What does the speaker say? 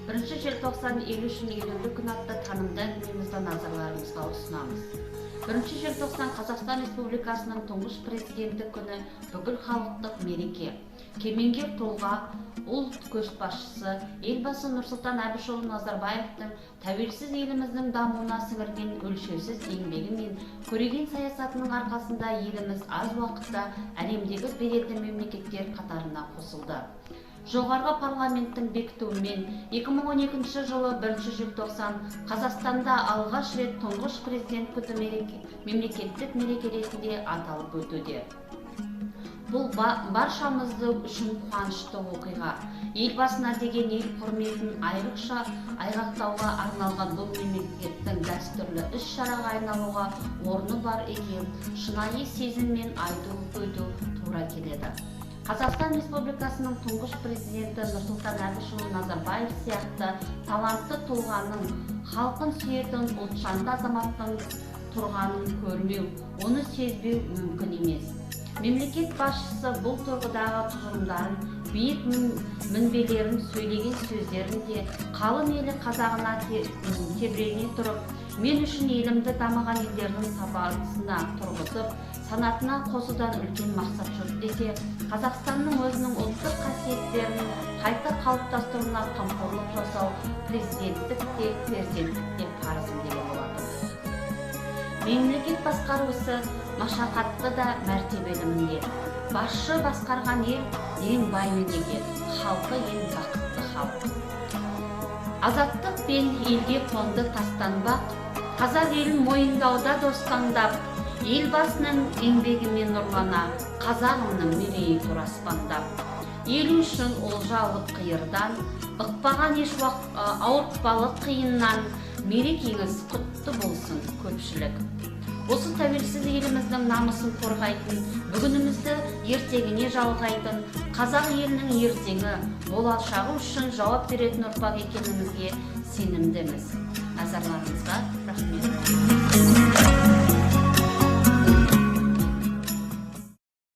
1 желтоқсан ел үшін елеулі күн атты танымды әңгімемізді назарларыңызға ұсынамыз. 1 желтоқсан Қазақстан Республикасының тұңғыш президенті күні бүкіл халықтық мереке. Кемеңгер тұлға, ұлт көшбасшысы елбасы Нұрсұлтан Әбішұлы Назарбаевтың тәуелсіз еліміздің дамуына сіңірген өлшеусіз еңбегі мен көреген саясатының арқасында еліміз аз уақытта әлемдегі беделді мемлекеттер қатарына қосылды. Жоғарғы парламенттің бекітуімен 2012 жылы 1 желтоқсан Қазақстанда алғаш рет тұңғыш президент күні мемлекеттік мереке ретінде аталып өтуде. Бұл баршамызды үшін қуанышты оқиға. Елбасына деген ел құрметін айрықша айғақтауға арналған бұл мемлекеттің дәстүрлі іс-шараға айналуға орны бар екен, шынайы сезіммен айтылып өту тура келеді. Қазақстан Республикасының тұңғыш президенті Нұрсұлтан Әбішұлы Назарбаев сияқты талантты тұлғаның, халқын сүйетін ұлтжанды азаматтың тұрғанын көрмеу, оны сезбеу мүмкін емес. Мемлекет басшысы бұл тұрғыдағы тұжырымдарын, биік мінбелерін, сөйлеген сөздерін де қалың елі қазағына тебірене тұрып, мен үшін елімді дамыған елдердің сапасына тұрғызып, санатына қосудан үлкен мақсат жүр десе, Қазақстанның өзінің ұлттық қасиеттерін қайта қалыптастыруына қамқорлық жасау президенттік те перзенттік те парызым деген болады. Мемлекет басқару ісі машақатты да мәртебелі міндет. Басшы басқарған ел ең бай мемлекет, халқы ең бақытты халық. Азаттық пен елге қонды тастанбақ, қазақ елін мойындауда достаңдап, елбасының еңбегімен нұрлана, қазағымның мерейі тұр аспандап. Ел үшін олжа алып қиырдан, ықпаған еш ауыртпалық қиыннан, мерекеңіз құтты болсын көпшілік. Осы тәуелсіз еліміздің намысын қорғайтын, бүгінімізді ертеңіне жалғайтын, қазақ елінің ертеңі, болашағы үшін жауап беретін ұрпақ екенімізге сенімдіміз. Назарларыңызға рахмет.